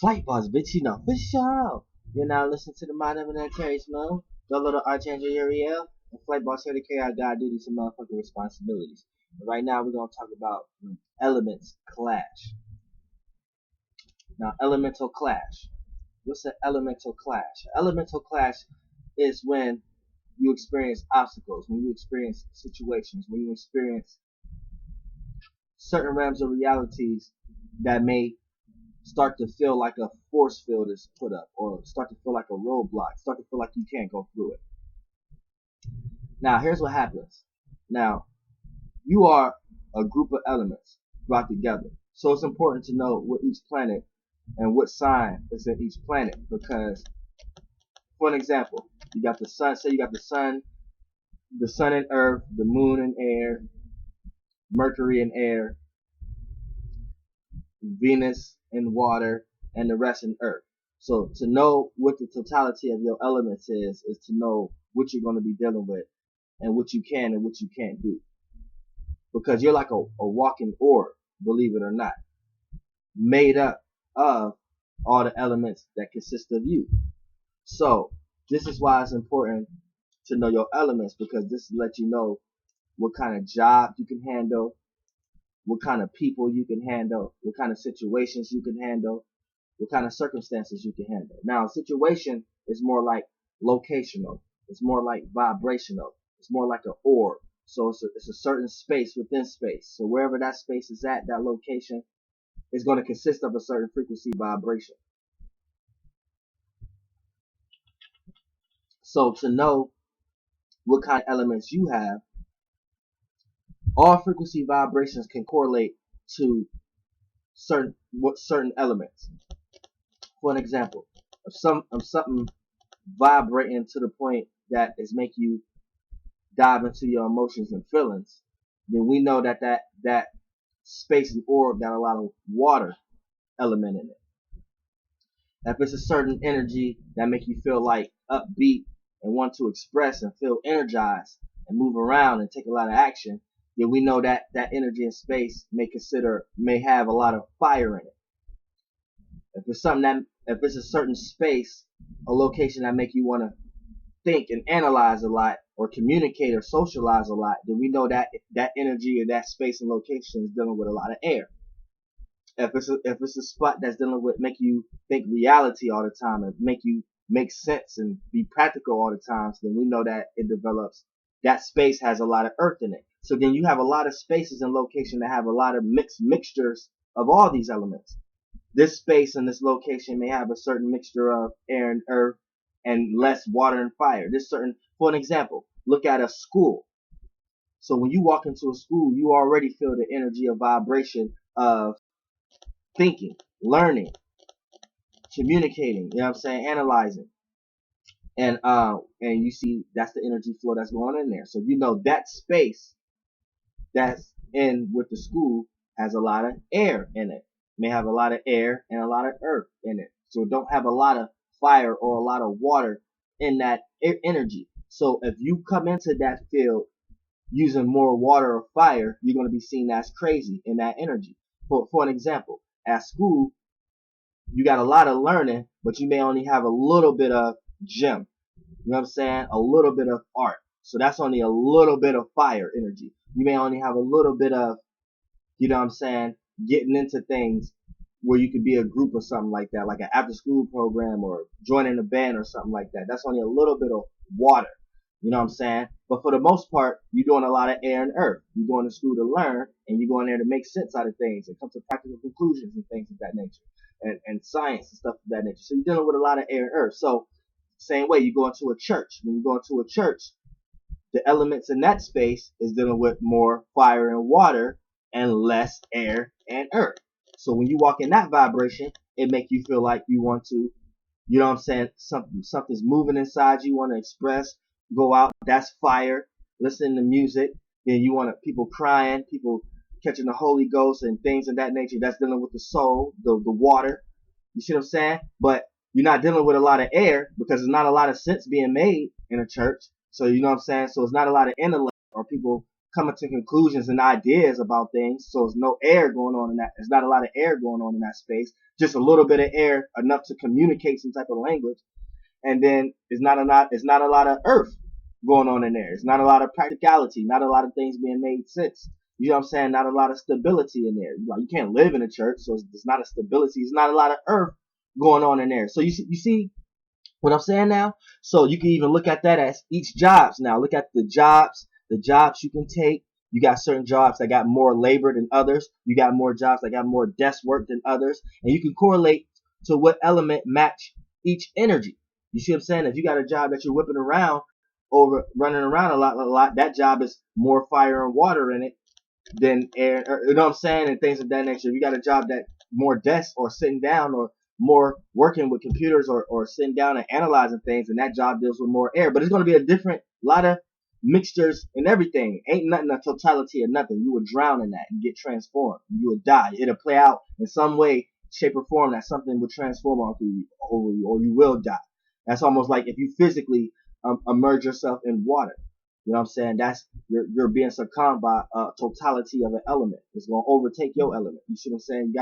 Flight boss, bitch, you know, for sure. You're now listening to the Mind of an Terry's Mom, the little Archangel Uriel, and Flight boss here to carry out God duties and motherfucking responsibilities. And right now, we're going to talk about when elements clash. Now, elemental clash. What's an elemental clash? Elemental clash is when you experience obstacles, when you experience situations, when you experience certain realms of realities that may start to feel like a force field is put up, or start to feel like a roadblock, start to feel like you can't go through it. Now, here's what happens. Now, you are a group of elements brought together. So it's important to know what each planet and what sign is in each planet, because, for an example, you got the sun, say you got the sun and earth, the moon and air, Mercury and air, Venus and water, and the rest in earth. So to know what the totality of your elements is to know what you're going to be dealing with and what you can and what you can't do. Because you're like a walking orb, believe it or not, made up of all the elements that consist of you. So this is why it's important to know your elements, because this lets you know what kind of job you can handle, what kind of people you can handle, what kind of situations you can handle, what kind of circumstances you can handle. Now, a situation is more like locational. It's more like vibrational. It's more like an orb. So it's a certain space within space. So wherever that space is at, that location is going to consist of a certain frequency vibration. So to know what kind of elements you have, all frequency vibrations can correlate to certain elements. For an example, if something vibrating to the point that is make you dive into your emotions and feelings, then we know that space and orb got a lot of water element in it. If it's a certain energy that make you feel like upbeat and want to express and feel energized and move around and take a lot of action, then we know that that energy and space may have a lot of fire in it. If it's a certain space, a location that make you want to think and analyze a lot, or communicate or socialize a lot, then we know that that energy or that space and location is dealing with a lot of air. If it's a spot that's dealing with make you think reality all the time and make you make sense and be practical all the times, then we know that it develops, that space has a lot of earth in it. So then you have a lot of spaces and location that have a lot of mixtures of all these elements. This space and this location may have a certain mixture of air and earth and less water and fire. For an example, look at a school. So when you walk into a school, you already feel the energy of vibration of thinking, learning, communicating, you know what I'm saying, analyzing. And you see that's the energy flow that's going in there. So you know that space that's in with the school has a lot of air in it. May have a lot of air and a lot of earth in it. So it don't have a lot of fire or a lot of water in that energy. So if you come into that field using more water or fire, you're going to be seen as crazy in that energy. For an example, at school, you got a lot of learning, but you may only have a little bit of gym. You know what I'm saying? A little bit of art. So that's only a little bit of fire energy. You may only have a little bit of, you know what I'm saying, getting into things where you could be a group or something like that, like an after school program or joining a band or something like that. That's only a little bit of water. You know what I'm saying? But for the most part, you're doing a lot of air and earth. You're going to school to learn, and you're going there to make sense out of things and come to practical conclusions and things of that nature, and science and stuff of that nature. So you're dealing with a lot of air and earth. So same way, you go into a church. When you go into a church, the elements in that space is dealing with more fire and water and less air and earth. So when you walk in that vibration, it make you feel like you want to, you know what I'm saying, something's moving inside you, want to express, go out, that's fire, listen to music, then you want people crying, people catching the Holy Ghost and things of that nature, that's dealing with the soul, the water, you see what I'm saying? But you're not dealing with a lot of air because there's not a lot of sense being made in a church. So you know what I'm saying? So it's not a lot of intellect or people coming to conclusions and ideas about things. So there's no air going on in that. There's not a lot of air going on in that space. Just a little bit of air, enough to communicate some type of language. And then it's not a lot of earth going on in there. It's not a lot of practicality, not a lot of things being made sense. You know what I'm saying? Not a lot of stability in there. You can't live in a church, so it's not a stability. It's not a lot of earth going on in there. So you see what I'm saying now? So you can even look at that as each jobs now. Look at the jobs you can take. You got certain jobs that got more labor than others. You got more jobs that got more desk work than others. And you can correlate to what element match each energy. You see what I'm saying? If you got a job that you're whipping around, running around a lot, that job is more fire and water in it than air, you know what I'm saying? And things of that nature. If you got a job that more desk or sitting down or more working with computers or sitting down and analyzing things, and that job deals with more air. But it's going to be a lot of mixtures and everything. Ain't nothing a totality of nothing. You would drown in that and get transformed. You would die. It'll play out in some way, shape, or form that something would transform over you, or you will die. That's almost like if you physically immerse yourself in water. You know what I'm saying? That's you're being succumbed by a totality of an element. It's gonna overtake your element. You see what I'm saying?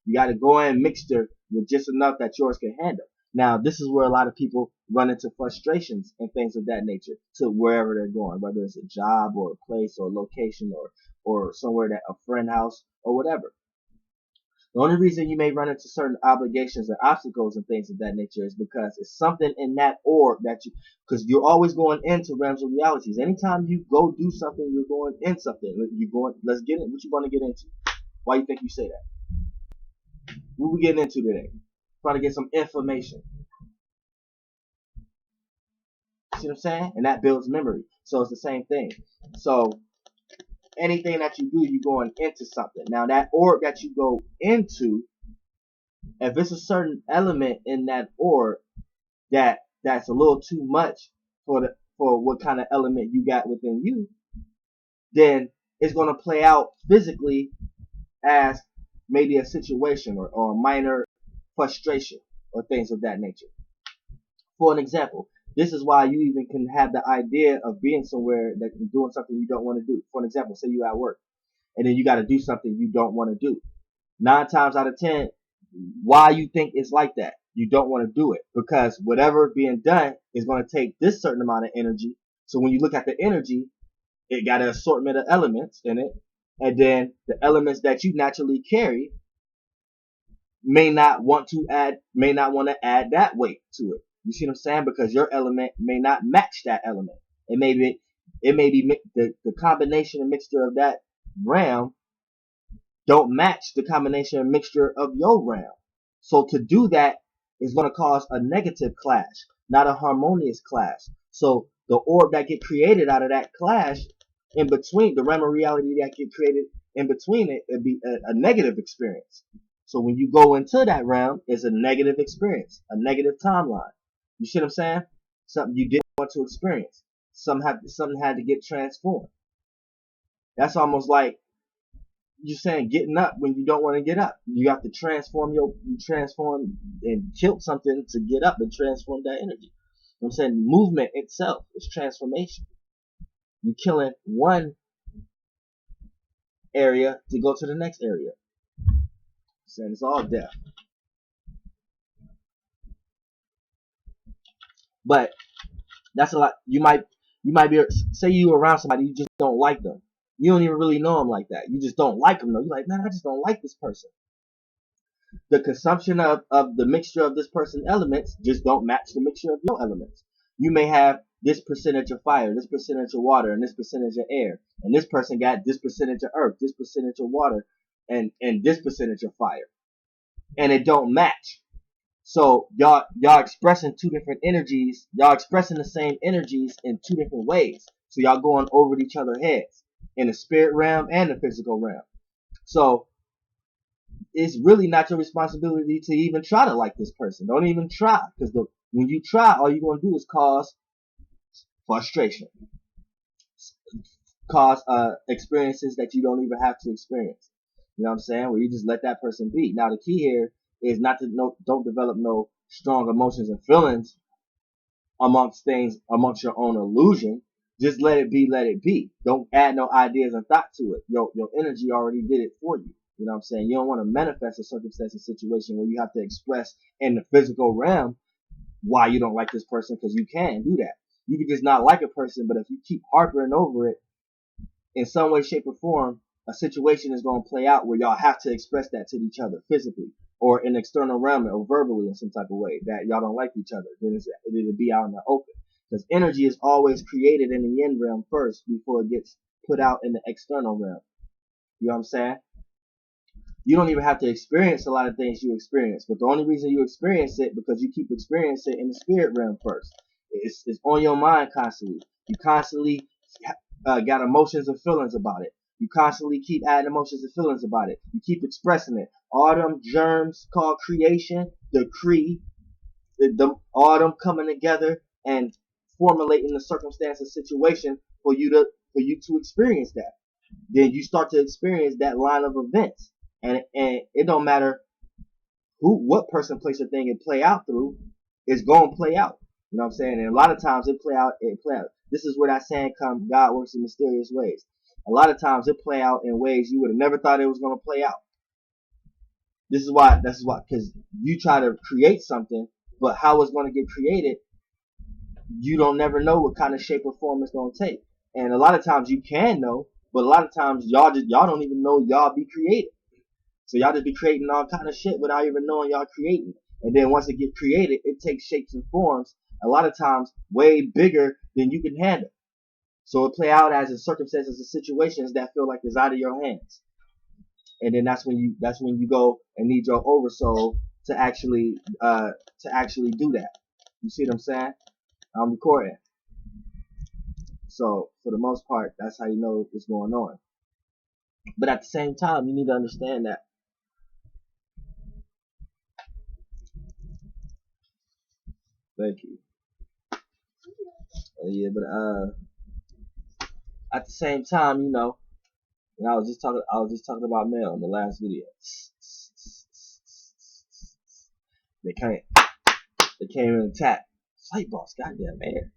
You gotta go in mixture with just enough that yours can handle. Now, this is where a lot of people run into frustrations and things of that nature to wherever they're going, whether it's a job or a place or a location or somewhere that a friend house or whatever. The only reason you may run into certain obligations and obstacles and things of that nature is because it's something in that orb because you're always going into realms of realities. Anytime you go do something, you're going in something. Let's get in. What you going to get into? Why you think you say that? What we getting into today? Trying to get some information. See what I'm saying? And that builds memory. So it's the same thing. So anything that you do, you're going into something. Now that orb that you go into, if it's a certain element in that orb that's a little too much for what kind of element you got within you, then it's going to play out physically as maybe a situation or a minor frustration or things of that nature. For an example, this is why you even can have the idea of being somewhere that you're doing something you don't want to do. For an example, say you're at work and then you got to do something you don't want to do. 9 times out of 10, why you think it's like that? You don't want to do it because whatever being done is going to take this certain amount of energy. So when you look at the energy, it got an assortment of elements in it. And then the elements that you naturally carry may not want to add that weight to it. You see what I'm saying? Because your element may not match that element. It may be the combination and mixture of that realm don't match the combination and mixture of your realm. So to do that is going to cause a negative clash, not a harmonious clash. So the orb that get created out of that clash in between, the realm of reality that get created in between it'd be a negative experience. So when you go into that realm, it's a negative experience, a negative timeline. You see what I'm saying? Something you didn't want to experience. Something had to get transformed. That's almost like you're saying getting up when you don't want to get up. You have to transform and kill something to get up and transform that energy. You know what I'm saying? Movement itself is transformation. You're killing one area to go to the next area. Saying it's all death. But that's a lot. You might be, say you around somebody, you just don't like them. You don't even really know them like that. You just don't like them though. You're like, man, I just don't like this person. The consumption of the mixture of this person's elements just don't match the mixture of your elements. You may have this percentage of fire, this percentage of water, and this percentage of air. And this person got this percentage of earth, this percentage of water, and this percentage of fire. And it don't match. So y'all expressing two different energies. Y'all expressing the same energies in two different ways. So y'all going over each other's heads in the spirit realm and the physical realm. So it's really not your responsibility to even try to like this person. Don't even try, because when you try, all you're going to do is cause frustration, cause experiences that you don't even have to experience. You know what I'm saying? Where you just let that person be. Now the key here is don't develop no strong emotions and feelings amongst your own illusion. Just let it be, let it be. Don't add no ideas and thought to it. Your energy already did it for you. You know what I'm saying? You don't want to manifest a circumstance or situation where you have to express in the physical realm why you don't like this person, because you can do that. You can just not like a person, but if you keep harping over it in some way, shape, or form, a situation is going to play out where y'all have to express that to each other physically or in external realm or verbally in some type of way that y'all don't like each other. Then it'll be out in the open. Because energy is always created in the yin realm first before it gets put out in the external realm. You know what I'm saying? You don't even have to experience a lot of things you experience, but the only reason you experience it because you keep experiencing it in the spirit realm first. It's on your mind constantly. You constantly got emotions and feelings about it. You constantly keep adding emotions and feelings about it. You keep expressing it. All them germs called creation, decree, all them coming together and formulating the circumstance and situation for you to experience that. Then you start to experience that line of events. And it don't matter what person, place, or thing it play out through, it's gonna play out. You know what I'm saying? And a lot of times it play out. This is where that saying comes, God works in mysterious ways. A lot of times it play out in ways you would have never thought it was gonna play out. This is why, because you try to create something, but how it's gonna get created, you don't never know what kind of shape or form it's gonna take. And a lot of times you can know, but a lot of times y'all don't even know y'all be creative. So y'all just be creating all kind of shit without even knowing y'all creating. And then once it get created, it takes shapes and forms, a lot of times way bigger than you can handle. So it play out as in circumstances and situations that feel like it's out of your hands. And then that's when you go and need your oversoul to actually do that. You see what I'm saying? I'm recording. So for the most part, that's how you know what's going on. But at the same time, you need to understand that thank you. Yeah, but at the same time, you know, and I was just talking about mail in the last video. They came and attacked. Flight boss, goddamn man.